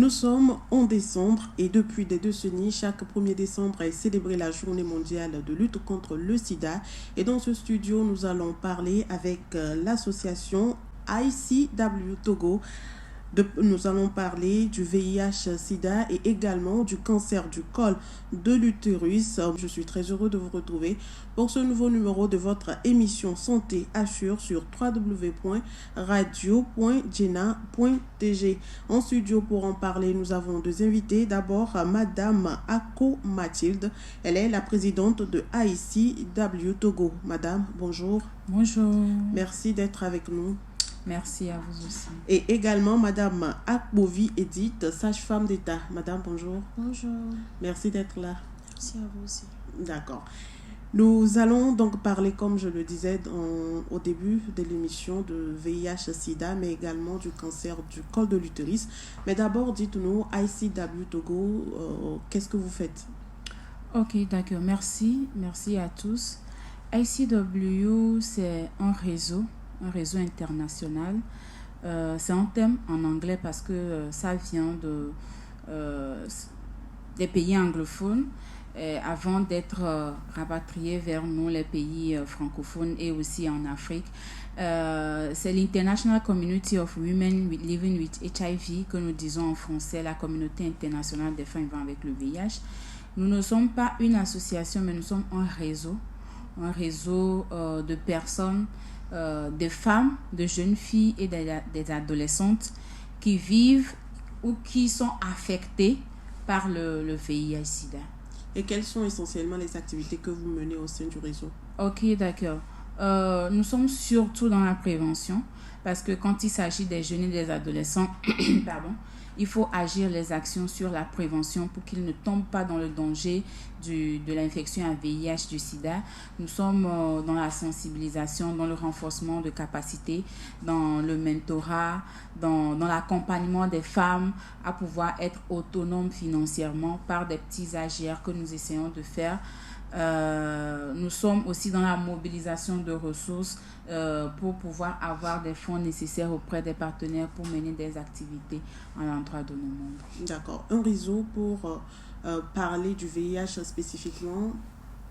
Nous sommes en décembre et depuis des décennies, chaque 1er décembre est célébré la journée mondiale de lutte contre le sida. Et dans ce studio, nous allons parler avec l'association ICW Togo. Nous allons parler du VIH-Sida et également du cancer du col de l'utérus. Je suis très heureux de vous retrouver pour ce nouveau numéro de votre émission Santé Assure sur www.radio.jena.tg. En studio pour en parler, nous avons deux invités. D'abord, Madame Ako Mathilde. Elle est la présidente de ICW Togo. Madame, bonjour. Bonjour. Merci d'être avec nous. Merci à vous aussi. Et également Madame Akbovi Edith, sage-femme d'État. Madame, bonjour. Bonjour. Merci d'être là. Merci à vous aussi. D'accord. Nous allons donc parler, comme je le disais au début de l'émission, de VIH-Sida, mais également du cancer du col de l'utérus. Mais d'abord, dites-nous, ICW Togo, qu'est-ce que vous faites? Ok, d'accord. Merci. Merci à tous. ICW, c'est un réseau international. C'est un thème en anglais parce que ça vient des pays anglophones avant d'être rapatrié vers nous, les pays francophones et aussi en Afrique. C'est l'International Community of Women Living with HIV que nous disons en français, la communauté internationale des femmes vivant avec le VIH. Nous ne sommes pas une association, mais nous sommes un réseau de personnes, des femmes, de jeunes filles et des adolescentes qui vivent ou qui sont affectées par le VIH-Sida. Et quelles sont essentiellement les activités que vous menez au sein du réseau? Ok, d'accord. Nous sommes surtout dans la prévention parce que quand il s'agit des jeunes et des adolescents, il faut agir les actions sur la prévention pour qu'ils ne tombent pas dans le danger de l'infection à VIH du sida. Nous sommes dans la sensibilisation, dans le renforcement de capacités, dans le mentorat, dans l'accompagnement des femmes à pouvoir être autonomes financièrement par des petits AGR que nous essayons de faire. Nous sommes aussi dans la mobilisation de ressources pour pouvoir avoir des fonds nécessaires auprès des partenaires pour mener des activités à l'endroit de nos membres. D'accord. Un réseau pour parler du VIH spécifiquement,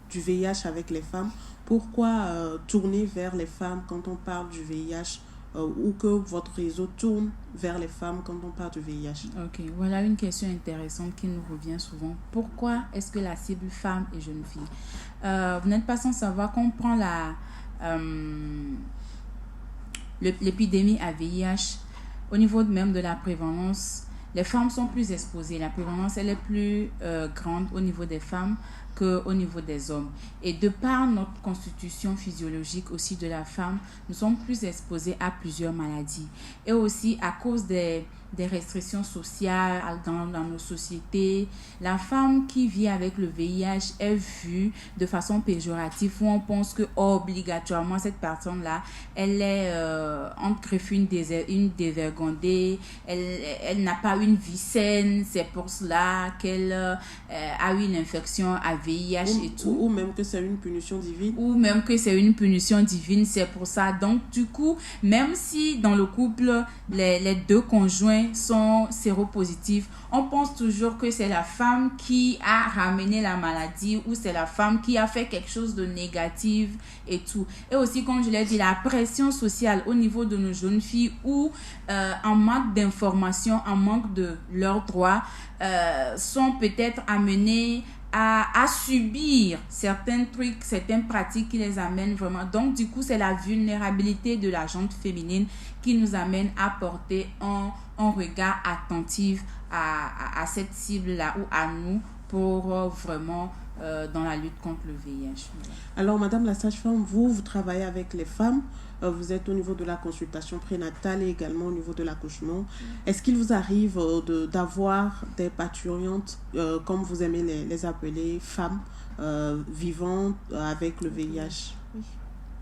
du VIH avec les femmes. Pourquoi tourner vers les femmes quand on parle du VIH ou que votre réseau tourne vers les femmes quand on parle du VIH? Ok, voilà une question intéressante qui nous revient souvent. Pourquoi est-ce que la cible femme et jeune fille? Vous n'êtes pas sans savoir qu'on prend l'épidémie à VIH au niveau même de la prévalence. Les femmes sont plus exposées. La prévalence, elle est plus grande au niveau des femmes qu'au niveau des hommes. Et de par notre constitution physiologique aussi de la femme, nous sommes plus exposés à plusieurs maladies. Et aussi à cause des restrictions sociales dans nos sociétés, la femme qui vit avec le VIH est vue de façon péjorative où on pense que obligatoirement cette personne-là, elle est entre griffes une dévergondée, elle n'a pas une vie saine, c'est pour cela qu'elle a eu une infection à VIH et tout. Ou même que c'est une punition divine. Ou même que c'est une punition divine, c'est pour ça. Donc du coup, même si dans le couple, les deux conjoints sont séropositifs, on pense toujours que c'est la femme qui a ramené la maladie ou c'est la femme qui a fait quelque chose de négatif et tout. Et aussi, comme je l'ai dit, la pression sociale au niveau de nos jeunes filles où en manque d'informations, en manque de leurs droits, sont peut-être amenées à subir certains trucs, certaines pratiques qui les amènent vraiment. Donc, du coup, c'est la vulnérabilité de la gente féminine qui nous amène à porter un regard attentif à cette cible-là ou à nous pour vraiment dans la lutte contre le VIH. Alors, Madame la sage-femme, vous travaillez avec les femmes. Vous êtes au niveau de la consultation prénatale et également au niveau de l'accouchement. Est-ce qu'il vous arrive d'avoir des parturientes, comme vous aimez les appeler, femmes vivant avec le VIH? Oui,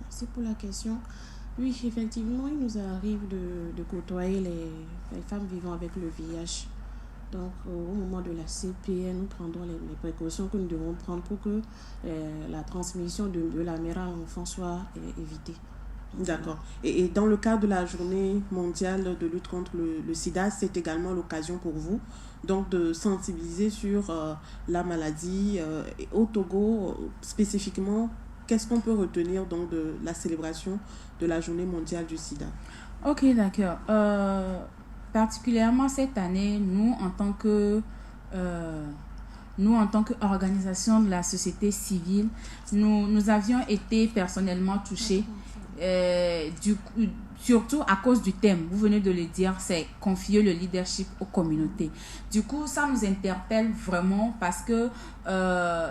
merci pour la question. Oui, effectivement, il nous arrive de côtoyer les femmes vivant avec le VIH. Donc, au moment de la CPN, nous prendrons les précautions que nous devons prendre pour que la transmission de la mère à l'enfant soit évitée. D'accord. Et dans le cadre de la journée mondiale de lutte contre le sida, c'est également l'occasion pour vous donc de sensibiliser sur la maladie. Et au Togo, spécifiquement, qu'est-ce qu'on peut retenir donc de la célébration de la journée mondiale du sida? Ok, d'accord. Particulièrement cette année, nous, en tant qu'organisation de la société civile, nous avions été personnellement touchés. Surtout à cause du thème, vous venez de le dire, c'est confier le leadership aux communautés. Du coup, ça nous interpelle vraiment parce que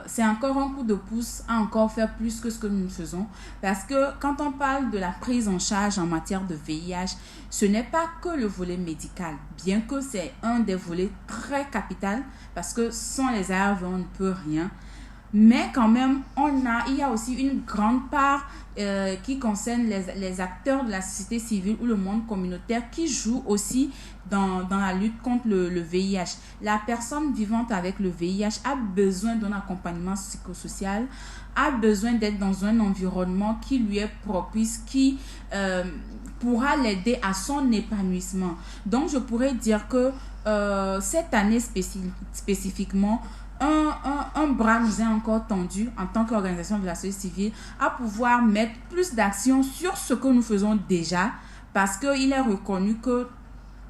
c'est encore un coup de pouce à encore faire plus que ce que nous faisons. Parce que quand on parle de la prise en charge en matière de VIH, ce n'est pas que le volet médical, bien que c'est un des volets très capital parce que sans les ARV, on ne peut rien. Mais quand même, il y a aussi une grande part qui concerne les acteurs de la société civile ou le monde communautaire qui jouent aussi dans la lutte contre le VIH. La personne vivante avec le VIH a besoin d'un accompagnement psychosocial, a besoin d'être dans un environnement qui lui est propice, qui pourra l'aider à son épanouissement. Donc, je pourrais dire que cette année spécifiquement, un bras nous est encore tendu en tant qu'organisation de la société civile à pouvoir mettre plus d'action sur ce que nous faisons déjà parce qu'il est reconnu que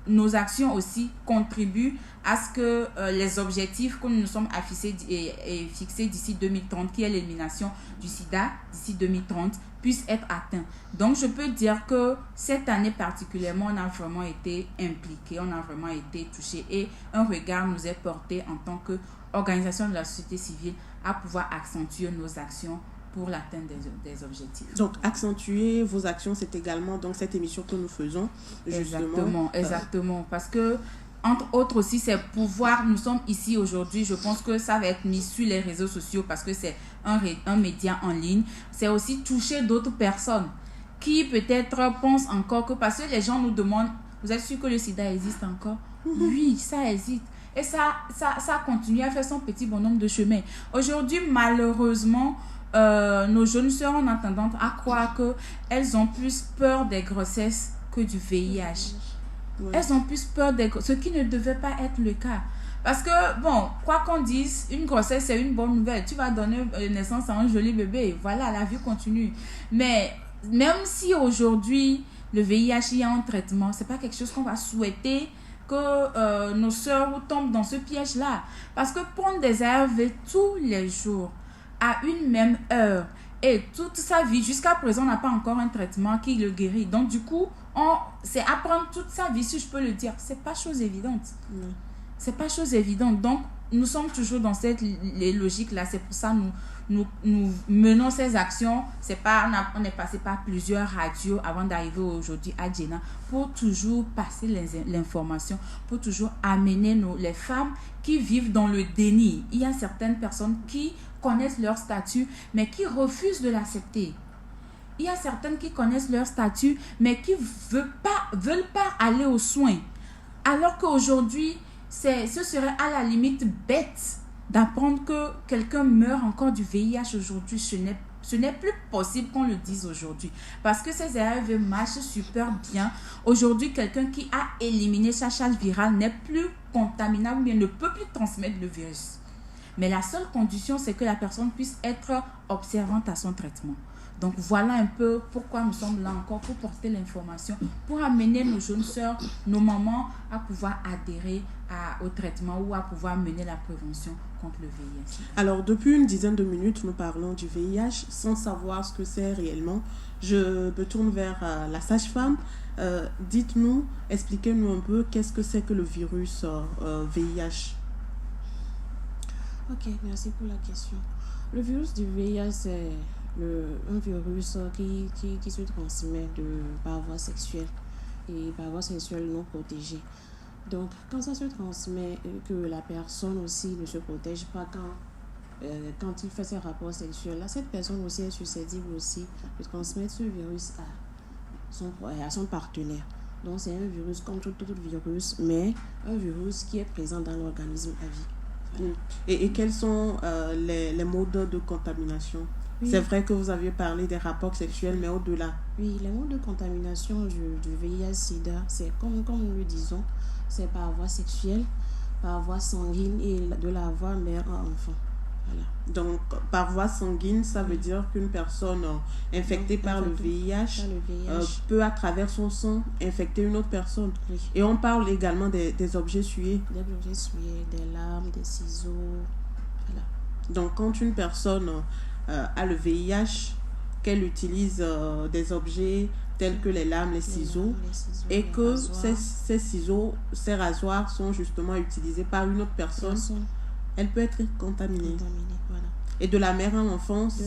nos actions aussi contribuent à ce que les objectifs que nous nous sommes fixés d'ici 2030, qui est l'élimination du sida d'ici 2030, puissent être atteints. Donc, je peux dire que cette année particulièrement, on a vraiment été impliqués, on a vraiment été touchés et un regard nous est porté en tant qu'organisation de la société civile à pouvoir accentuer nos actions pour l'atteinte des objectifs. Donc, accentuer vos actions, c'est également donc cette émission que nous faisons. Justement. Exactement. Parce que, entre autres aussi, c'est pouvoir, nous sommes ici aujourd'hui, je pense que ça va être mis sur les réseaux sociaux parce que c'est un média en ligne. C'est aussi toucher d'autres personnes qui peut-être pensent encore que, parce que les gens nous demandent, vous êtes sûr que le sida existe encore? Oui, ça existe. Et ça continue à faire son petit bonhomme de chemin. Aujourd'hui, malheureusement, nos jeunes sœurs ont tendance à croire qu'elles ont plus peur des grossesses que du VIH. Ouais. Elles ont plus peur ce qui ne devait pas être le cas. Parce que, bon, quoi qu'on dise, une grossesse, c'est une bonne nouvelle. Tu vas donner naissance à un joli bébé. Voilà, la vie continue. Mais même si aujourd'hui, le VIH y a un traitement, c'est pas quelque chose qu'on va souhaiter que nos sœurs tombent dans ce piège-là. Parce que prendre des ARV tous les jours, à une même heure, et toute sa vie, jusqu'à présent, on n'a pas encore un traitement qui le guérit. Donc, du coup, c'est apprendre toute sa vie, si je peux le dire. C'est pas chose évidente. C'est pas chose évidente. Donc, nous sommes toujours dans cette logique-là. C'est pour ça que nous menons ces actions. On est passé par plusieurs radios avant d'arriver aujourd'hui à Djena pour toujours passer l'information, pour toujours amener les femmes qui vivent dans le déni. Il y a certaines personnes qui connaissent leur statut, mais qui refusent de l'accepter. Il y a certaines qui connaissent leur statut, mais qui veulent pas aller aux soins. Alors qu'aujourd'hui, ce serait à la limite bête d'apprendre que quelqu'un meurt encore du VIH aujourd'hui. Ce n'est plus possible qu'on le dise aujourd'hui. Parce que ces ARV marchent super bien. Aujourd'hui, quelqu'un qui a éliminé sa charge virale n'est plus contaminable, mais ne peut plus transmettre le virus. Mais la seule condition, c'est que la personne puisse être observante à son traitement. Donc voilà un peu pourquoi nous sommes là encore, pour porter l'information, pour amener nos jeunes sœurs, nos mamans à pouvoir adhérer au traitement ou à pouvoir mener la prévention contre le VIH. Alors depuis une dizaine de minutes, nous parlons du VIH sans savoir ce que c'est réellement. Je me tourne vers la sage-femme. Dites-nous, expliquez-nous un peu qu'est-ce que c'est que le virus VIH. Ok, merci pour la question. Le virus du VIH, c'est un virus qui se transmet par voie sexuelle et par voie sexuelle non protégée. Donc, quand ça se transmet, que la personne aussi ne se protège pas quand il fait ses rapports sexuels, là, cette personne aussi est susceptible aussi de transmettre ce virus à son partenaire. Donc, c'est un virus comme tout virus, mais un virus qui est présent dans l'organisme à vie. Et quels sont les modes de contamination? Oui. C'est vrai que vous aviez parlé des rapports sexuels, mais au-delà. Oui, les modes de contamination du VIH-Sida, c'est comme nous le disons, c'est par voie sexuelle, par voie sanguine et de la voie mère à enfant. Voilà. Donc, par voie sanguine, ça veut dire qu'une personne infectée par le VIH, peut, à travers son sang, infecter une autre personne. Oui. Et on parle également des objets souillés. Des objets souillés, des lames, des ciseaux. Voilà. Donc, quand une personne a le VIH, qu'elle utilise des objets tels que les lames, les ciseaux, et que ces ciseaux, ces rasoirs sont justement utilisés par une autre personne, elle peut être contaminée. Voilà. Et de la mère à l'enfance,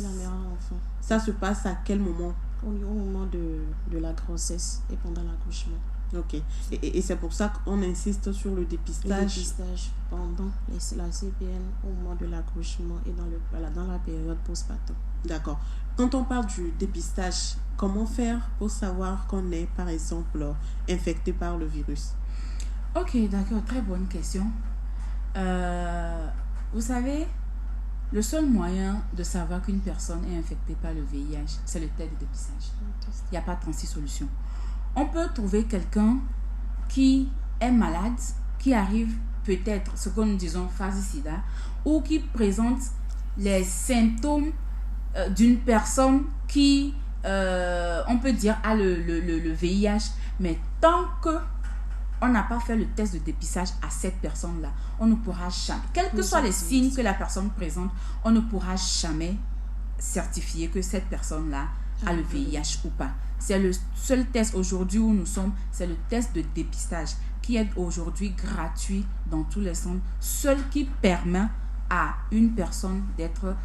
ça se passe à quel moment? Au moment de la grossesse et pendant l'accouchement. Ok. Et c'est pour ça qu'on insiste sur le dépistage. Le dépistage pendant la CPN au moment de l'accouchement et dans la période postpartum. D'accord. Quand on parle du dépistage, comment faire pour savoir qu'on est, par exemple, infecté par le virus? Ok, d'accord. Très bonne question. Vous savez, le seul moyen de savoir qu'une personne est infectée par le VIH, c'est le test de dépistage. Il n'y a pas 36 solutions. On peut trouver quelqu'un qui est malade, qui arrive peut-être, ce que nous disons, phase sida, ou qui présente les symptômes d'une personne qui, on peut dire, a le VIH, mais tant que on n'a pas fait le test de dépistage à cette personne-là, on ne pourra jamais, quels que soient les signes que la personne présente, on ne pourra jamais certifier que cette personne-là a le VIH ou pas. C'est le seul test aujourd'hui où nous sommes, c'est le test de dépistage qui est aujourd'hui gratuit dans tous les centres, seul qui permet à une personne d'être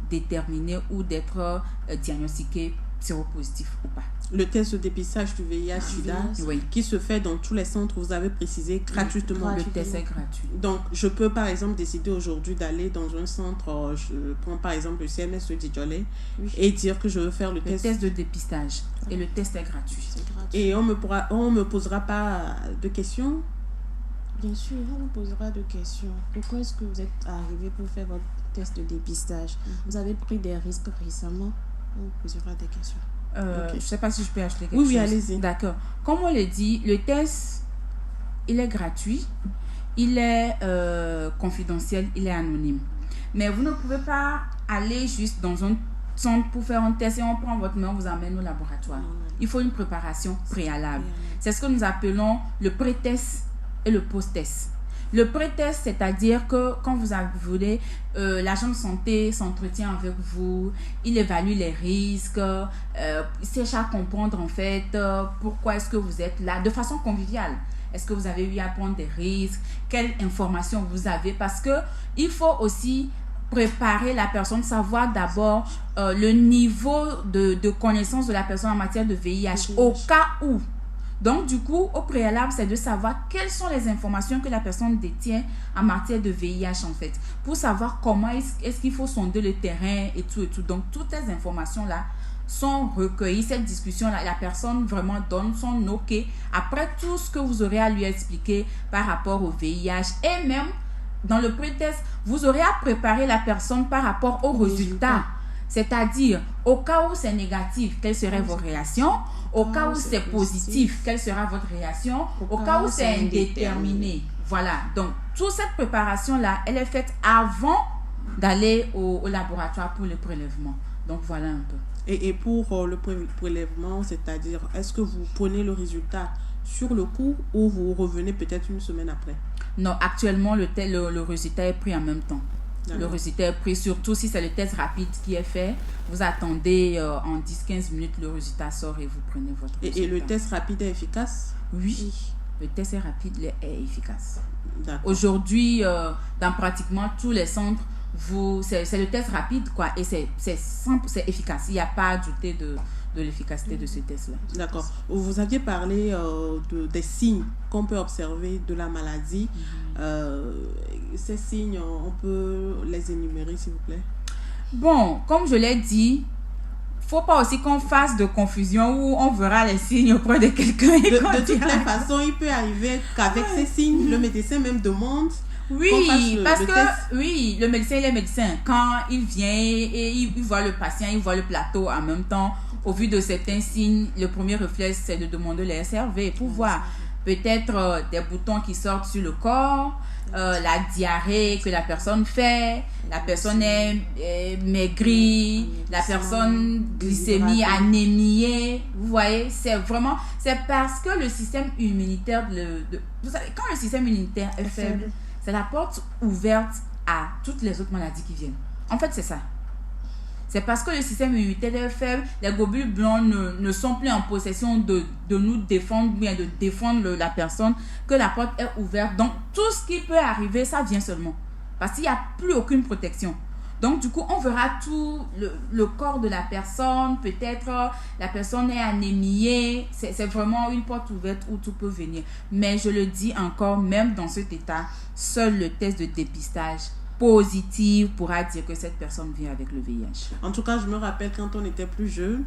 déterminée ou d'être diagnostiquée séropositif ou pas. Le test de dépistage du VIH-Sida, oui, qui se fait dans tous les centres, vous avez précisé, gratuitement. Le test est gratuit. Donc, je peux par exemple décider aujourd'hui d'aller dans un centre, je prends par exemple le CMS de Djolé, et dire que je veux faire le test de dépistage. Et le test est gratuit. Et on me posera pas de questions? Bien sûr, on vous posera de questions. Pourquoi est-ce que vous êtes arrivé pour faire votre test de dépistage? Vous avez pris des risques récemment? On vous posera des questions. Je ne sais pas si je peux acheter quelque chose. Oui, allez-y. D'accord. Comme on le dit, le test, il est gratuit, il est confidentiel, il est anonyme. Mais vous ne pouvez pas aller juste dans un centre pour faire un test et on prend votre main, on vous amène au laboratoire. Il faut une préparation préalable. C'est ce que nous appelons le pré-test et le post-test. Le pré-test, c'est-à-dire que quand vous voulez, l'agent de santé s'entretient avec vous, il évalue les risques, il cherche à comprendre en fait pourquoi est-ce que vous êtes là de façon conviviale. Est-ce que vous avez eu à prendre des risques? Quelles informations vous avez? Parce qu'il faut aussi préparer la personne, savoir d'abord le niveau de connaissance de la personne en matière de VIH au cas où. Donc, du coup, au préalable, c'est de savoir quelles sont les informations que la personne détient en matière de VIH, en fait, pour savoir comment est-ce qu'il faut sonder le terrain et tout et tout. Donc, toutes ces informations-là sont recueillies. Cette discussion-là, la personne vraiment donne son OK après tout ce que vous aurez à lui expliquer par rapport au VIH. Et même, dans le pré-test, vous aurez à préparer la personne par rapport aux résultats. C'est-à-dire, au cas où c'est négatif, quelles seraient vos réactions? Au cas où c'est positif, quelle sera votre réaction? Au cas où c'est indéterminé. Voilà. Donc, toute cette préparation-là, elle est faite avant d'aller au laboratoire pour le prélèvement. Donc, voilà un peu. Et pour le prélèvement, c'est-à-dire, est-ce que vous prenez le résultat sur le coup ou vous revenez peut-être une semaine après? Non, actuellement, le résultat est pris en même temps. Le résultat est pris, surtout si c'est le test rapide qui est fait. Vous attendez en 10-15 minutes, le résultat sort et vous prenez votre résultat. Et le test rapide est efficace? Oui, le test est rapide, est efficace. Aujourd'hui, dans pratiquement tous les centres, c'est le test rapide, quoi, et c'est efficace. Il n'y a pas à douter de l'efficacité de ce test-là. D'accord. Vous aviez parlé des signes qu'on peut observer de la maladie. Ces signes, on peut les énumérer, s'il vous plaît? Bon, comme je l'ai dit, faut pas aussi qu'on fasse de confusion où on verra les signes auprès de quelqu'un. De toutes les façons, il peut arriver qu'avec ces signes, le médecin même demande Oui, parce le que test. oui, le médecin, il est médecin. Quand il vient et il voit le patient, il voit le plateau en même temps, au vu de certains signes, le premier réflexe, c'est de demander les SRV pour voir peut-être des boutons qui sortent sur le corps, la diarrhée que la personne fait, la personne est maigrie, la personne glycémie, anémie. Vous voyez, c'est parce que le système immunitaire, vous savez, quand le système immunitaire est faible, c'est la porte ouverte à toutes les autres maladies qui viennent. En fait, c'est ça. C'est parce que le système immunitaire est faible, les globules blancs ne sont plus en possession de nous défendre, bien de défendre la personne, que la porte est ouverte. Donc, tout ce qui peut arriver, ça vient seulement. Parce qu'il n'y a plus aucune protection. Donc, du coup, on verra tout le corps de la personne. Peut-être la personne est anémiée. C'est vraiment une porte ouverte où tout peut venir. Mais je le dis encore, même dans cet état, seul le test de dépistage positive pourra dire que cette personne vit avec le VIH. En tout cas, je me rappelle quand on était plus jeune,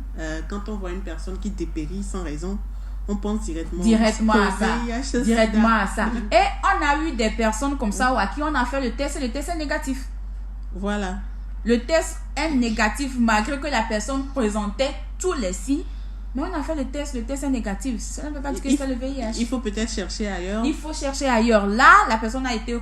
quand on voit une personne qui dépérit sans raison, on pense directement à ça. VIH, directement à ça. Et on a eu des personnes comme ça à qui on a fait le test et le test est négatif. Voilà. Le test est négatif malgré que la personne présentait tous les signes. Mais on a fait le test est négatif. Ça ne veut pas dire que c'est le VIH. Il faut peut-être chercher ailleurs. Il faut chercher ailleurs. Là, la personne va être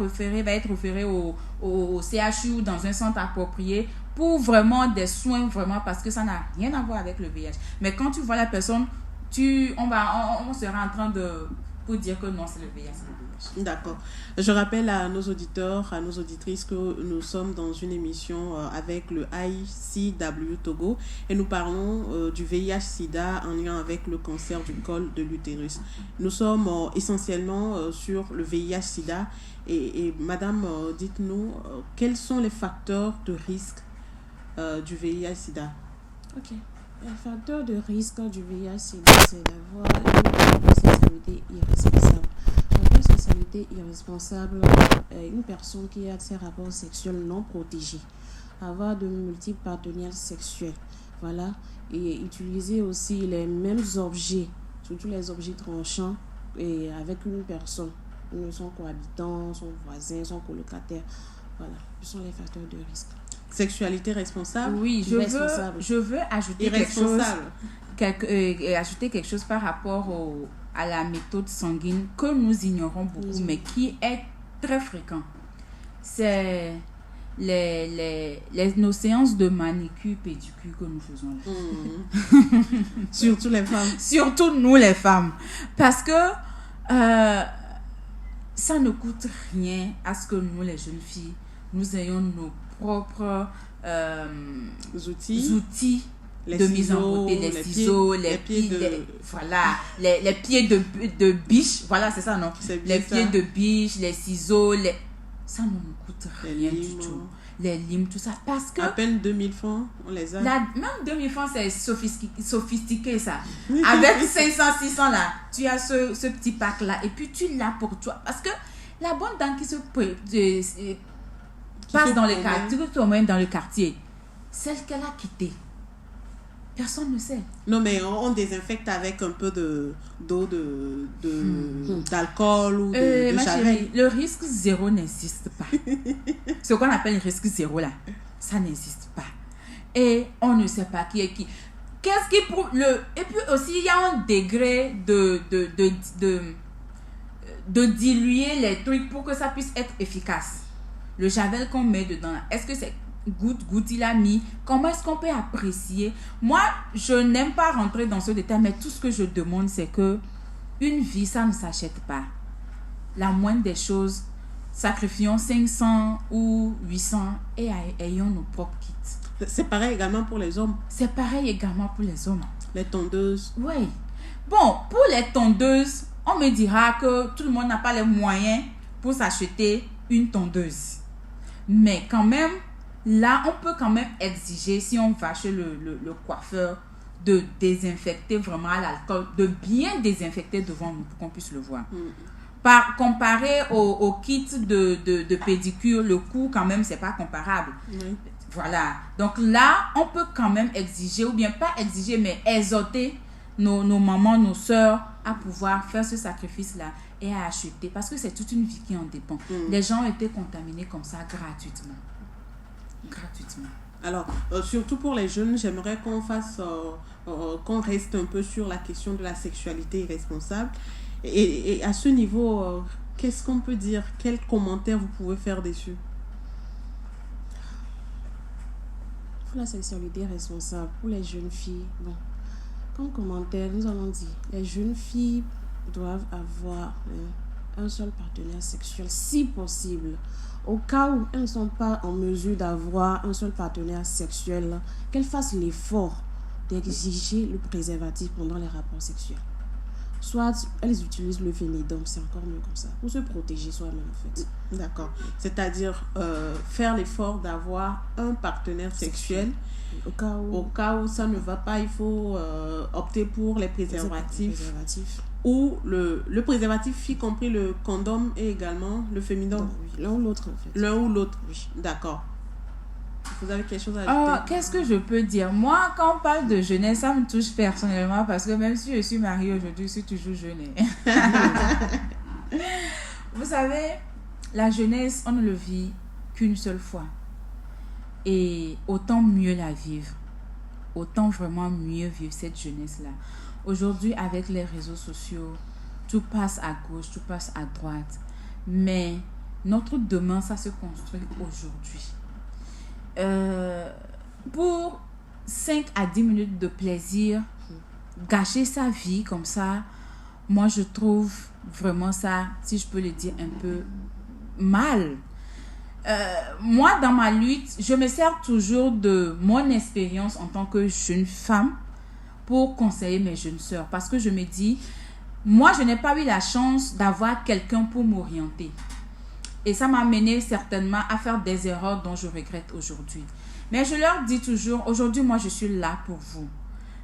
référée au CHU ou dans un centre approprié pour vraiment des soins, vraiment, parce que ça n'a rien à voir avec le VIH. Mais quand tu vois la personne, on sera en train pour dire que non, c'est le VIH. D'accord. Je rappelle à nos auditeurs, à nos auditrices que nous sommes dans une émission avec le ICW Togo et nous parlons du VIH-Sida en lien avec le cancer du col de l'utérus. Nous sommes essentiellement sur le VIH-Sida et madame, dites-nous quels sont les facteurs de risque du VIH-Sida. Ok. Les facteurs de risque du VIH-Sida, c'est d'avoir une sexualité irresponsable. Une sexualité irresponsable, une personne qui a ses rapports sexuels non protégés, avoir de multiples partenaires sexuels, voilà, et utiliser aussi les mêmes objets, surtout les objets tranchants, et avec une personne, son cohabitant, son voisin, son colocataire, voilà, ce sont les facteurs de risque. Sexualité responsable. Oui, je veux ajouter ajouter quelque chose par rapport à la méthode sanguine que nous ignorons beaucoup, mais qui est très fréquent. C'est nos séances de manicure, pédicure que nous faisons là. Surtout les femmes. Surtout nous les femmes. Parce que ça ne coûte rien à ce que nous les jeunes filles, nous ayons nos propres outils de mise en beauté, les ciseaux, les pieds de biche, voilà, c'est ça, non? Les pieds de biche, les ciseaux, ça ne nous coûte rien du tout. Les limes, tout ça, parce que... À peine 2000 francs, on les a. Même 2000 francs, c'est sophistiqué, ça. Avec 500, 600, là, tu as ce petit pack-là, et puis tu l'as pour toi. Parce que la bonne dame qui passe dans le quartier, celle qu'elle a quittée, personne ne sait. Non, mais on désinfecte avec un peu d'eau, d'alcool ou de ma javel. chérie, le risque zéro n'existe pas. Ce qu'on appelle le risque zéro, là, ça n'existe pas. Et on ne sait pas qui est qui. Qu'est-ce qui prouve Et puis aussi, il y a un degré de diluer les trucs pour que ça puisse être efficace. Le javel qu'on met dedans, est-ce que c'est goutte, il a mis? Comment est-ce qu'on peut apprécier? Moi, je n'aime pas rentrer dans ce détail, mais tout ce que je demande, c'est que une vie, ça ne s'achète pas. La moindre des choses, sacrifions 500 ou 800 et ayons nos propres kits. C'est pareil également pour les hommes. C'est pareil également pour les hommes. Les tondeuses. Oui. Bon, pour les tondeuses, on me dira que tout le monde n'a pas les moyens pour s'acheter une tondeuse. Mais quand même, là, on peut quand même exiger, si on va chez le coiffeur, de désinfecter vraiment à l'alcool, de bien désinfecter devant nous pour qu'on puisse le voir. Comparé au kit de pédicure, le coût quand même, c'est pas comparable. Voilà. Donc là, on peut quand même exiger, ou bien pas exiger, mais exhorter nos mamans, nos sœurs à pouvoir faire ce sacrifice-là et à acheter, parce que c'est toute une vie qui en dépend. Les gens ont été contaminés comme ça gratuitement. Alors, surtout pour les jeunes, j'aimerais qu'on qu'on reste un peu sur la question de la sexualité irresponsable. Et à ce niveau, qu'est-ce qu'on peut dire? Quels commentaires vous pouvez faire dessus? Pour la sexualité responsable, pour les jeunes filles, bon, comme commentaire, nous allons dire, les jeunes filles doivent avoir un seul partenaire sexuel, si possible. Au cas où elles ne sont pas en mesure d'avoir un seul partenaire sexuel, qu'elles fassent l'effort d'exiger le préservatif pendant les rapports sexuels. Soit elles utilisent le Fénidum, c'est encore mieux comme ça, pour se protéger soi-même en fait. D'accord. C'est-à-dire faire l'effort d'avoir un partenaire sexuel. Au cas où ça ne va pas, il faut opter pour les préservatifs. Ou le préservatif, y compris le condom et également le fémidum. Oui, l'un ou l'autre en fait. L'un ou l'autre, oui. D'accord. Vous avez quelque chose à ajouter? Qu'est-ce que je peux dire? Moi, quand on parle de jeunesse, ça me touche personnellement parce que même si je suis mariée aujourd'hui, je suis toujours jeune. Vous savez, la jeunesse, on ne le vit qu'une seule fois. Et autant mieux la vivre. Autant vraiment mieux vivre cette jeunesse-là. Aujourd'hui, avec les réseaux sociaux, tout passe à gauche, tout passe à droite. Mais notre demain, ça se construit aujourd'hui. Pour 5 à 10 minutes de plaisir, gâcher sa vie comme ça, moi je trouve vraiment ça, si je peux le dire, un peu mal. Moi, dans ma lutte, je me sers toujours de mon expérience en tant que jeune femme pour conseiller mes jeunes sœurs. Parce que je me dis, moi, je n'ai pas eu la chance d'avoir quelqu'un pour m'orienter. Et ça m'a mené certainement à faire des erreurs dont je regrette aujourd'hui. Mais je leur dis toujours, aujourd'hui, moi, je suis là pour vous.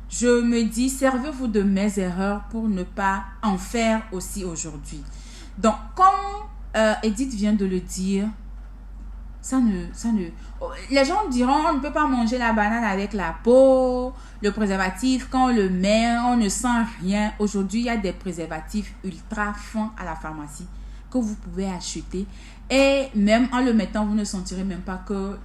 Je me dis, servez-vous de mes erreurs pour ne pas en faire aussi aujourd'hui. Donc, comme Edith vient de le dire, les gens diront, on ne peut pas manger la banane avec la peau, le préservatif, quand on le met, on ne sent rien. Aujourd'hui, il y a des préservatifs ultra fins à la pharmacie que vous pouvez acheter. Et même en le mettant, vous ne sentirez même pas que...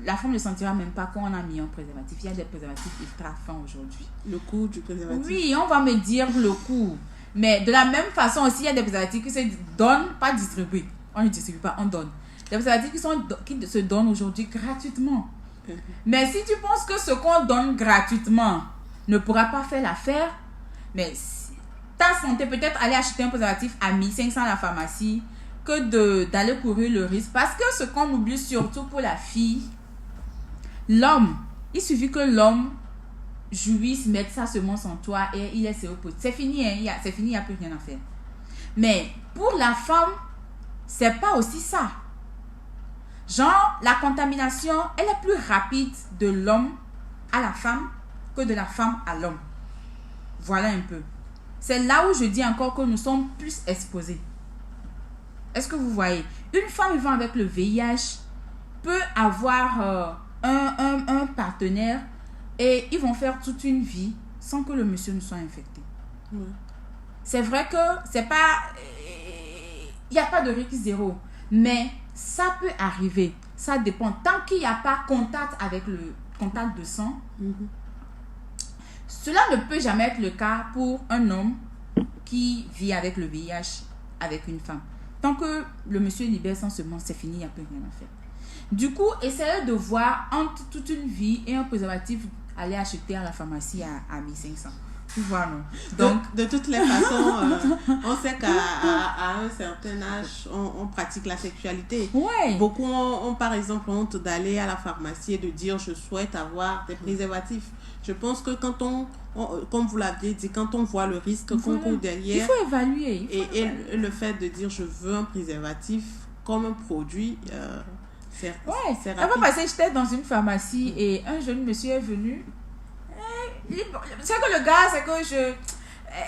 la femme ne sentira même pas qu'on a mis un préservatif. Il y a des préservatifs ultra fins aujourd'hui. Le coût du préservatif. Oui, on va me dire le coût. Mais de la même façon aussi, il y a des préservatifs qui se donnent, pas distribués. On ne distribue pas, on donne. Des préservatifs qui se donnent aujourd'hui gratuitement. Mais si tu penses que ce qu'on donne gratuitement ne pourra pas faire l'affaire, mais ta santé, peut-être aller acheter un préservatif à 1500 à la pharmacie que d'aller courir le risque. Parce que ce qu'on oublie surtout pour la fille, l'homme, il suffit que l'homme jouisse, mette sa semence en toi et il est séropositif. C'est fini, hein, c'est fini, il n'y a plus rien à faire. Mais pour la femme, c'est pas aussi ça. Genre, la contamination, elle est plus rapide de l'homme à la femme que de la femme à l'homme. Voilà un peu. C'est là où je dis encore que nous sommes plus exposés. Est-ce que vous voyez? Une femme vivant avec le VIH peut avoir un partenaire et ils vont faire toute une vie sans que le monsieur ne soit infecté. Ouais. C'est vrai que c'est pas... Il n'y a pas de risque zéro. Mais ça peut arriver. Ça dépend. Tant qu'il n'y a pas contact avec le contact de sang, cela ne peut jamais être le cas pour un homme qui vit avec le VIH avec une femme. Tant que le monsieur libère sans semence, c'est fini, il n'y a plus rien à faire. Du coup, essayez de voir entre toute une vie et un préservatif, aller acheter à la pharmacie à 1500. Tu vois, non? Donc, de toutes les façons, on sait qu'à un certain âge, on pratique la sexualité. Ouais. Beaucoup ont par exemple honte d'aller à la pharmacie et de dire je souhaite avoir des préservatifs. Je pense que quand comme vous l'aviez dit, quand on voit le risque qu'on court derrière, il faut évaluer. Et le fait de dire je veux un préservatif comme un produit, c'est rapide. La fois passée, j'étais dans une pharmacie et un jeune monsieur est venu. C'est que le gars, c'est que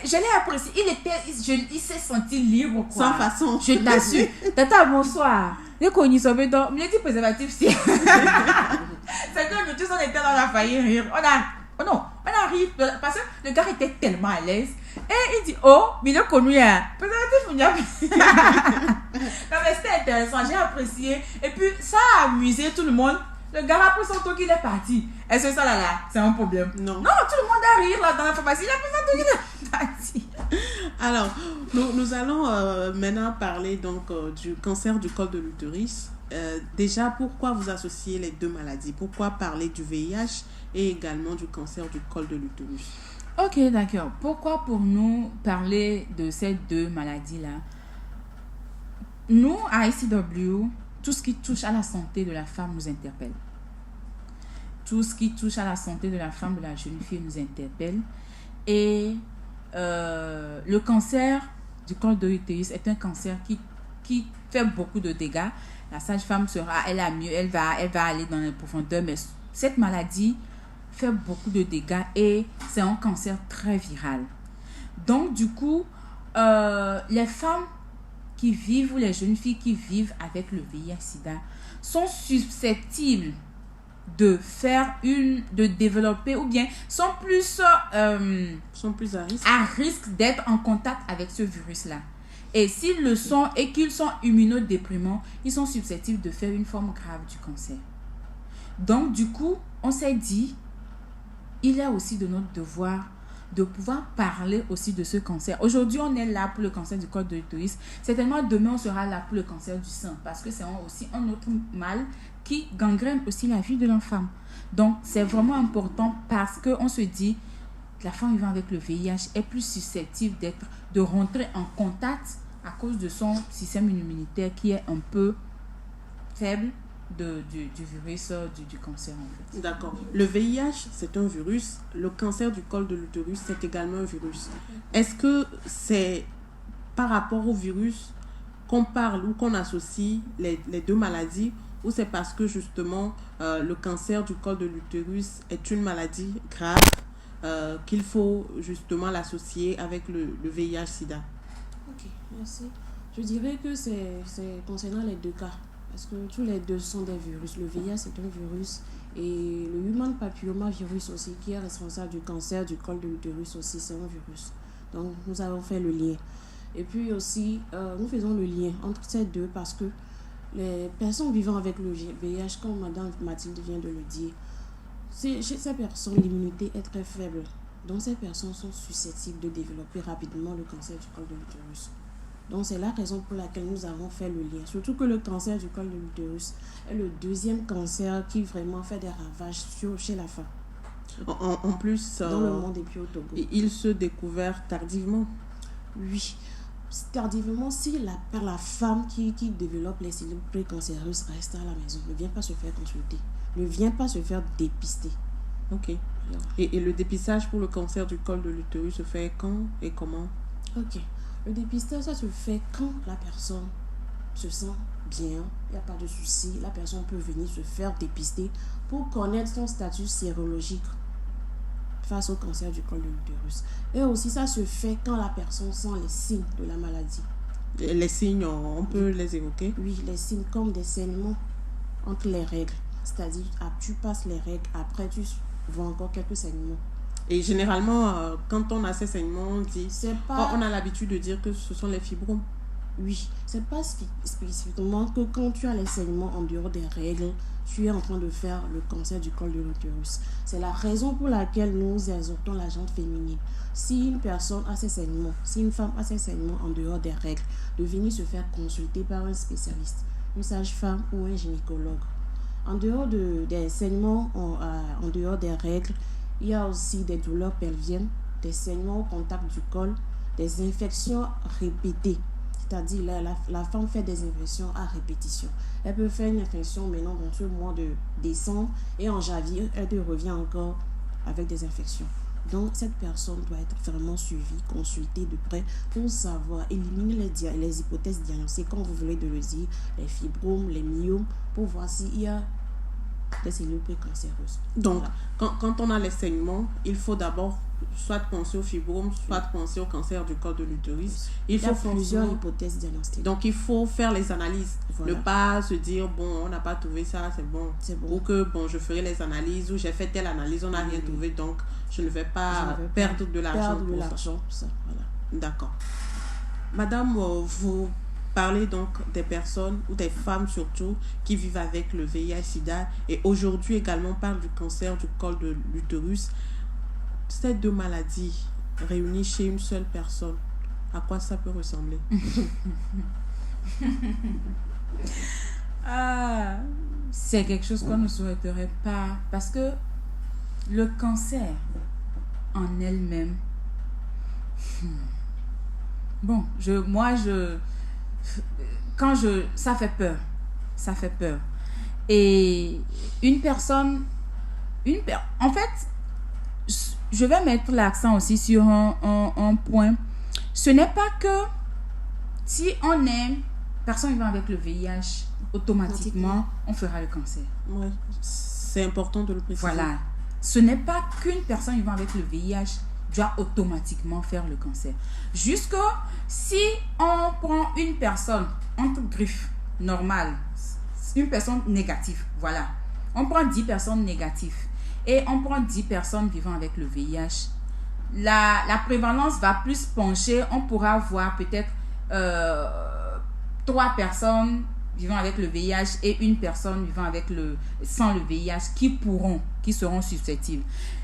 je l'ai apprécié. Il s'est senti libre, quoi. Sans façon. Je t'assure. Tata, bonsoir. J'ai connu son bédon. Mais il dit préservatif, si. C'est que nous tous, on était dans la faillite rire. On a arrive, parce que le gars était tellement à l'aise. Et il dit, oh, mais il a connu un. Non, mais c'était intéressant, j'ai apprécié. Et puis, ça a amusé tout le monde. Le gars a pris son tour, il est parti. Est-ce que ça, là, c'est un problème? Non. Non, tout le monde a rire là dans la pharmacie. Il a pris son tour, il est parti. Alors, nous allons maintenant parler donc du cancer du col de l'utérus. Déjà, pourquoi vous associez les deux maladies? Pourquoi parler du VIH et également du cancer du col de l'utérus? Ok, d'accord. Pourquoi pour nous parler de ces deux maladies-là? Nous, à ICW, tout ce qui touche à la santé de la femme nous interpelle. Tout ce qui touche à la santé de la femme, de la jeune fille nous interpelle. Et le cancer du col de l'utérus est un cancer qui fait beaucoup de dégâts. La sage-femme elle a mieux, elle va aller dans les profondeurs, mais cette maladie fait beaucoup de dégâts et c'est un cancer très viral. Donc, du coup, les femmes qui vivent ou les jeunes filles qui vivent avec le VIH-Sida sont susceptibles de développer ou bien sont plus à risque d'être en contact avec ce virus-là. Et s'ils le sont et qu'ils sont immunodéprimants, ils sont susceptibles de faire une forme grave du cancer. Donc, du coup, on s'est dit, il est aussi de notre devoir de pouvoir parler aussi de ce cancer. Aujourd'hui, on est là pour le cancer du col de l'utérus. Certainement, demain, on sera là pour le cancer du sein parce que c'est aussi un autre mal qui gangrène aussi la vie de la femme. Donc, c'est vraiment important parce qu'on se dit que la femme vivant avec le VIH est plus susceptible de rentrer en contact à cause de son système immunitaire qui est un peu faible du virus du cancer en fait. D'accord. Le VIH, c'est un virus. Le cancer du col de l'utérus, c'est également un virus. Est-ce que c'est par rapport au virus qu'on parle ou qu'on associe les deux maladies ou c'est parce que justement le cancer du col de l'utérus est une maladie grave qu'il faut justement l'associer avec le VIH-Sida? Ok, merci. Je dirais que c'est concernant les deux cas. Parce que tous les deux sont des virus. Le VIH, c'est un virus. Et le human papillomavirus aussi, qui est responsable du cancer du col de l'utérus aussi, c'est un virus. Donc, nous avons fait le lien. Et puis aussi, nous faisons le lien entre ces deux parce que les personnes vivant avec le VIH, comme Madame Mathilde vient de le dire, chez ces personnes, l'immunité est très faible. Donc, ces personnes sont susceptibles de développer rapidement le cancer du col de l'utérus. Donc, c'est la raison pour laquelle nous avons fait le lien. Surtout que le cancer du col de l'utérus est le deuxième cancer qui vraiment fait des ravages chez la femme. En plus, dans le monde et puis au Togo. Il se découvert tardivement. Oui, tardivement, si la femme qui développe les cellules précancéreuses reste à la maison, ne vient pas se faire consulter, ne vient pas se faire dépister. Ok. Et le dépistage pour le cancer du col de l'utérus se fait quand et comment? Ok. Le dépistage, ça se fait quand la personne se sent bien, il n'y a pas de souci. La personne peut venir se faire dépister pour connaître son statut sérologique face au cancer du col de l'utérus. Et aussi, ça se fait quand la personne sent les signes de la maladie. Les signes, on peut les évoquer? Oui, les signes comme des saignements entre les règles. C'est-à-dire, tu passes les règles, après tu vois encore quelques saignements. Et généralement, quand on a ces saignements, on dit, on a l'habitude de dire que ce sont les fibromes. Oui, c'est pas spécifiquement que quand tu as les saignements en dehors des règles, tu es en train de faire le cancer du col de l'utérus. C'est la raison pour laquelle nous exhortons la gente féminine. Si une personne a ces saignements, si une femme a ces saignements en dehors des règles, de venir se faire consulter par un spécialiste, une sage-femme ou un gynécologue. En dehors des saignements, en dehors des règles, il y a aussi des douleurs pelviennes, des saignements au contact du col, des infections répétées. C'est-à-dire la femme fait des infections à répétition. Elle peut faire une infection maintenant dans ce mois de décembre et en janvier, elle revient encore avec des infections. Donc, cette personne doit être vraiment suivie, consultée de près pour savoir éliminer les hypothèses diagnostiques, comme vous voulez de le dire, les fibromes, les myomes, pour voir s'il y a des cellules précancéreuses. Donc, Voilà. quand on a les saignements, il faut d'abord soit penser au fibrome, soit penser au cancer du col de l'utérus. Il y a faut plusieurs forcément- hypothèses diagnostiques. Donc, il faut faire les analyses. Voilà. Ne pas se dire, bon, on n'a pas trouvé ça, c'est bon. C'est bon. Ou que, bon, je ferai les analyses, ou j'ai fait telle analyse, on n'a rien trouvé, donc je ne vais pas Je ne vais perdre de l'argent Perdre de pour ça. l'argent pour ça. Voilà. D'accord. Madame, vous parlez donc des personnes, ou des femmes surtout, qui vivent avec le VIH-Sida, et aujourd'hui également on parle du cancer du col de l'utérus. Ces deux maladies réunies chez une seule personne, à quoi ça peut ressembler? C'est quelque chose qu'on ne souhaiterait pas parce que le cancer en elle-même, bon, ça fait peur. Et en fait, je vais mettre l'accent aussi sur un point. Ce n'est pas que si on est personne vivant avec le VIH, automatiquement, on fera le cancer. Oui, c'est important de le préciser. Voilà. Ce n'est pas qu'une personne vivant avec le VIH doit automatiquement faire le cancer. Jusque si on prend une personne entre griffes normale, une personne négative, voilà. On prend 10 personnes négatives et on prend 10 personnes vivant avec le VIH. La prévalence va plus pencher. On pourra voir peut-être 3 personnes vivant avec le VIH et une personne vivant sans le VIH qui seront susceptibles.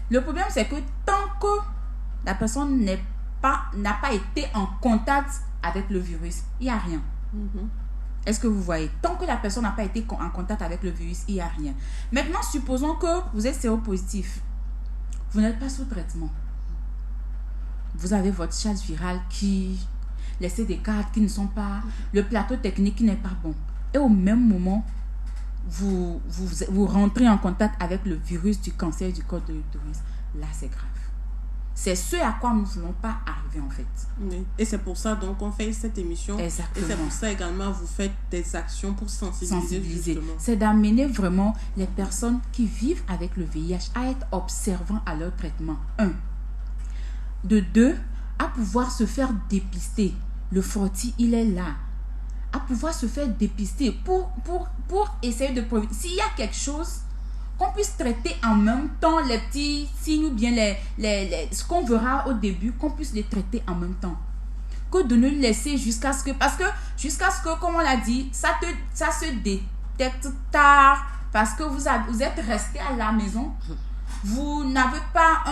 Le problème, c'est que tant que la personne n'a pas été en contact avec le virus, il n'y a rien. Est-ce que vous voyez? Tant que la personne n'a pas été en contact avec le virus, il n'y a rien. Maintenant, supposons que vous êtes séropositif. Vous n'êtes pas sous traitement. Vous avez votre charge virale qui laisse des cartes qui ne sont pas... Le plateau technique qui n'est pas bon. Et au même moment, vous rentrez en contact avec le virus du cancer du col de l'utérus. Là, c'est grave. C'est ce à quoi nous ne voulons pas arriver en fait. Oui. Et c'est pour ça donc on fait cette émission. Exactement. Et c'est pour ça également vous faites des actions pour sensibiliser. Justement. C'est d'amener vraiment les personnes qui vivent avec le VIH à être observants à leur traitement. 1. De 2, à pouvoir se faire dépister. Le frottis, il est là. À pouvoir se faire dépister pour essayer de prévenir. S'il y a quelque chose, qu'on puisse traiter en même temps les petits signes ou bien ce qu'on verra au début, qu'on puisse les traiter en même temps. Que de ne laisser jusqu'à ce que, comme on l'a dit, ça se détecte tard parce que vous êtes resté à la maison. Vous n'avez pas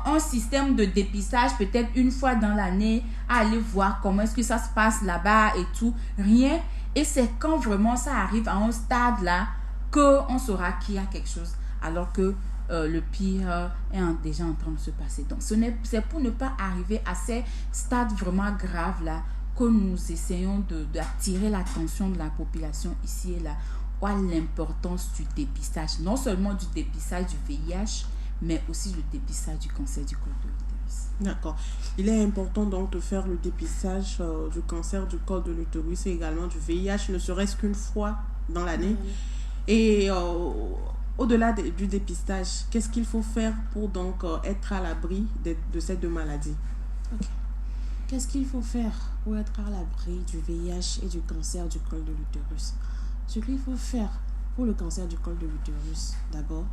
un système de dépistage peut-être une fois dans l'année à aller voir comment est-ce que ça se passe là-bas et tout. Rien. Et c'est quand vraiment ça arrive à un stade là qu'on saura qu'il y a quelque chose alors que le pire est déjà en train de se passer. Donc c'est pour ne pas arriver à ces stades vraiment graves là que nous essayons d'attirer l'attention de la population ici et là à l'importance du dépistage, non seulement du dépistage du VIH mais aussi le dépistage du cancer du col de l'utérus. D'accord. Il est important donc de faire le dépistage du cancer du col de l'utérus et également du VIH, ne serait-ce qu'une fois dans l'année. Et au-delà du dépistage, qu'est-ce qu'il faut faire pour donc être à l'abri de ces deux maladies? Okay. Qu'est-ce qu'il faut faire pour être à l'abri du VIH et du cancer du col de l'utérus? Ce qu'il faut faire pour le cancer du col de l'utérus, d'abord,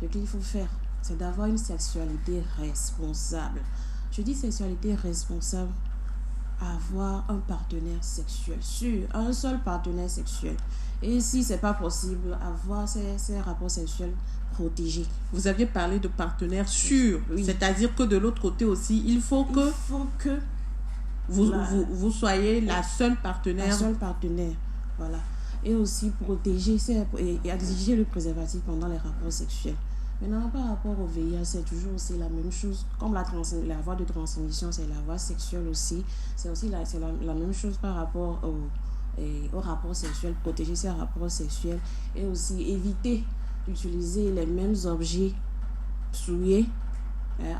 ce qu'il faut faire, c'est d'avoir une sexualité responsable. Je dis sexualité responsable, avoir un partenaire sexuel sûr, un seul partenaire sexuel. Et si ce n'est pas possible, avoir ces rapports sexuels protégés. Vous aviez parlé de partenaires sûrs, oui. C'est-à-dire que de l'autre côté aussi, il faut que vous soyez la seule partenaire. La seule partenaire, voilà. Et aussi protéger et exiger le préservatif pendant les rapports sexuels. Maintenant, par rapport au VIH, c'est toujours aussi la même chose. Comme la voie de transmission, c'est la voie sexuelle aussi. C'est aussi la même chose par rapport au rapport sexuel, protéger ses rapports sexuels et aussi éviter d'utiliser les mêmes objets souillés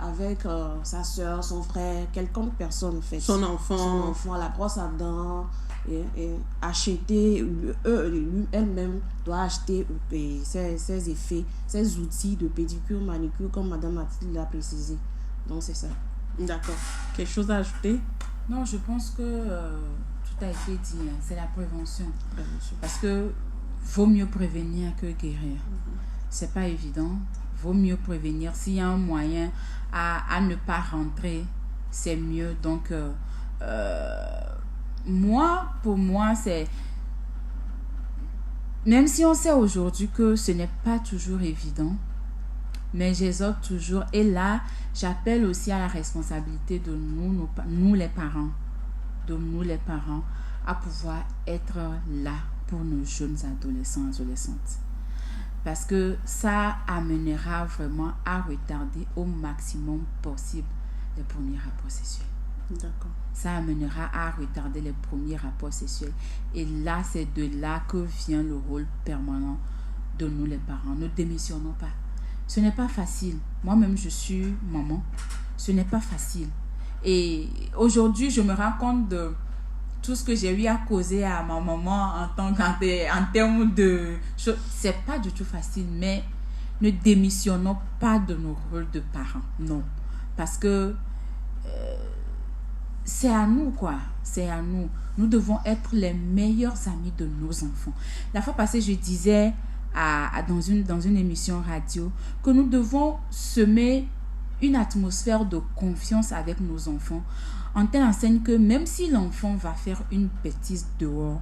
avec sa soeur, son frère, quelconque personne en fait. Son enfant, la brosse à dents, et acheter, elle-même doit acheter ses effets, ses outils de pédicure, manicure, comme Madame Mathilde l'a précisé. Donc, c'est ça. D'accord. Quelque chose à ajouter? Non, je pense que tout a été dit. C'est la prévention. Parce que vaut mieux prévenir que guérir. C'est pas évident. Vaut mieux prévenir. S'il y a un moyen à ne pas rentrer, c'est mieux. Donc, pour moi, c'est... Même si on sait aujourd'hui que ce n'est pas toujours évident, mais j'exhorte toujours. Et là, j'appelle aussi à la responsabilité de nous les parents, à pouvoir être là pour nos jeunes adolescents, adolescentes. Parce que ça amènera vraiment à retarder au maximum possible les premiers rapports sexuels. D'accord. Ça amènera à retarder les premiers rapports sexuels. Et là, c'est de là que vient le rôle permanent de nous les parents. Ne démissionnons pas. Ce n'est pas facile. Moi-même, je suis maman. Ce n'est pas facile. Et aujourd'hui, je me rends compte de tout ce que j'ai eu à causer à ma maman en termes de choses. C'est pas du tout facile, mais ne démissionnons pas de nos rôles de parents. Non. Parce que c'est à nous, quoi. C'est à nous. Nous devons être les meilleurs amis de nos enfants. La fois passée, je disais dans une émission radio que nous devons semer une atmosphère de confiance avec nos enfants, en telle enseigne que même si l'enfant va faire une bêtise dehors,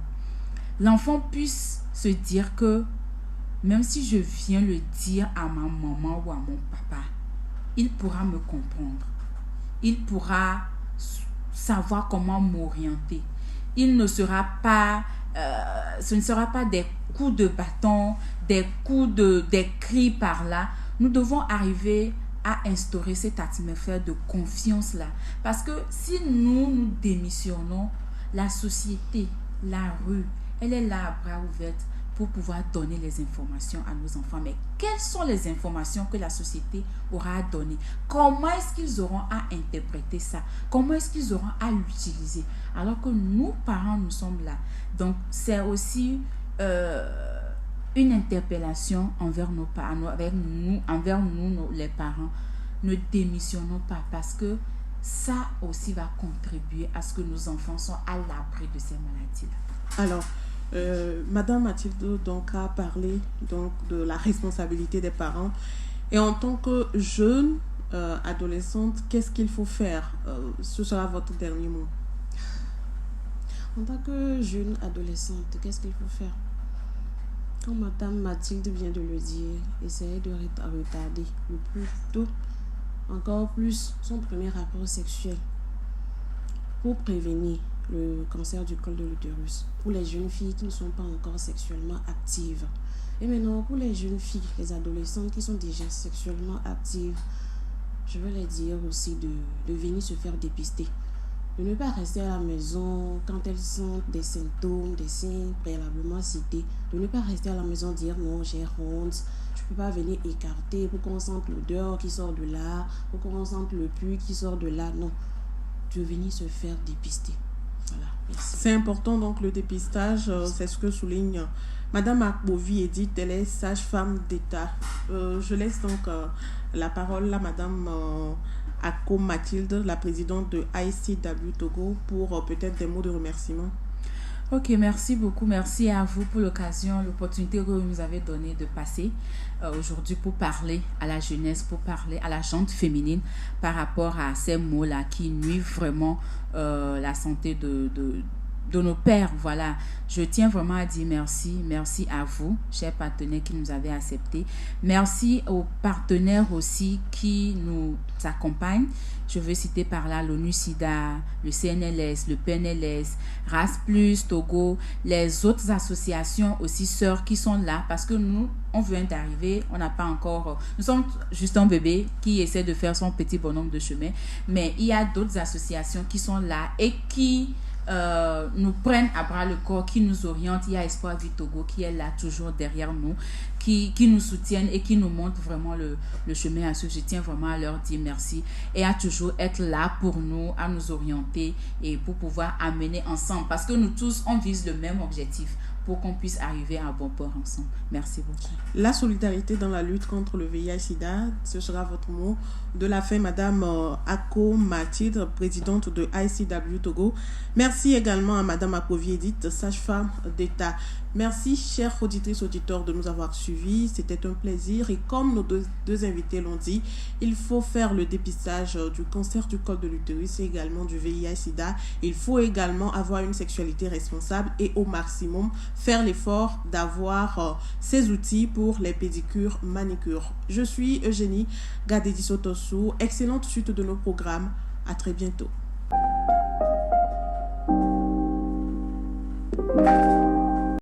l'enfant puisse se dire que même si je viens le dire à ma maman ou à mon papa, il pourra me comprendre. Il pourra savoir comment m'orienter. Il ne sera pas, ce ne sera pas des coups de bâton, des cris par là. Nous devons arriver à instaurer cette atmosphère de confiance-là. Parce que si nous démissionnons, la société, la rue, elle est là à bras ouverts pour pouvoir donner les informations à nos enfants. Mais quelles sont les informations que la société aura à donner? Comment est-ce qu'ils auront à interpréter ça? Comment est-ce qu'ils auront à l'utiliser? Alors que nous, parents, nous sommes là. Donc, c'est aussi une interpellation envers nos parents, envers nous, les parents. Ne démissionnons pas, parce que ça aussi va contribuer à ce que nos enfants soient à l'abri de ces maladies-là. Alors, Madame Mathilde donc a parlé donc de la responsabilité des parents, et en tant que jeune adolescente, qu'est-ce qu'il faut faire? Ce sera votre dernier mot. En tant que jeune adolescente, qu'est-ce qu'il faut faire? Comme Madame Mathilde vient de le dire, essayer de retarder le plus tôt, encore plus, son premier rapport sexuel pour prévenir le cancer du col de l'utérus pour les jeunes filles qui ne sont pas encore sexuellement actives. Et maintenant, pour les jeunes filles, les adolescentes qui sont déjà sexuellement actives, je veux les dire aussi de venir se faire dépister. De ne pas rester à la maison quand elles sentent des symptômes, des signes préalablement cités. De ne pas rester à la maison dire non, j'ai honte, je ne peux pas venir écarter pour qu'on sente l'odeur qui sort de là, pour qu'on sente le pus qui sort de là. Non, de venir se faire dépister. Voilà, merci. C'est important donc le dépistage, c'est ce que souligne Madame Akbovi Edith, elle est sage-femme d'État. Je laisse donc la parole à Madame Ako Mathilde, la présidente de ICW Togo, pour peut-être des mots de remerciement. Ok, merci beaucoup. Merci à vous pour l'opportunité que vous nous avez donnée de passer aujourd'hui pour parler à la jeunesse, pour parler à la gente féminine par rapport à ces mots-là qui nuisent vraiment la santé de nos pères. Voilà, je tiens vraiment à dire merci. Merci à vous, chers partenaires qui nous avez acceptés. Merci aux partenaires aussi qui nous accompagnent. Je veux citer par là l'ONU-SIDA, le CNLS, le PNLS, RAS+, Togo, les autres associations aussi sœurs qui sont là parce que nous, on vient d'arriver, on n'a pas encore... Nous sommes juste un bébé qui essaie de faire son petit bonhomme de chemin, mais il y a d'autres associations qui sont là et qui nous prennent à bras le corps, qui nous orientent. Il y a Espoir Vie Togo qui est là toujours derrière nous, qui nous soutiennent et qui nous montrent vraiment le chemin à suivre. Je tiens vraiment à leur dire merci et à toujours être là pour nous, à nous orienter et pour pouvoir amener ensemble, parce que nous tous, on vise le même objectif pour qu'on puisse arriver à bon port ensemble. Merci beaucoup. La solidarité dans la lutte contre le VIH-Sida, ce sera votre mot de la fin, Madame Ako Mathilde, présidente de ICW Togo. Merci également à Madame Akovi Edith, sage-femme d'État. Merci, chers auditrices, auditeurs, de nous avoir suivis. C'était un plaisir. Et comme nos deux invités l'ont dit, il faut faire le dépistage du cancer du col de l'utérus et également du VIH-Sida. Il faut également avoir une sexualité responsable et au maximum faire l'effort d'avoir ces outils pour les pédicures, manicures. Je suis Eugénie Gadedi Sotosu. Excellente suite de nos programmes. À très bientôt.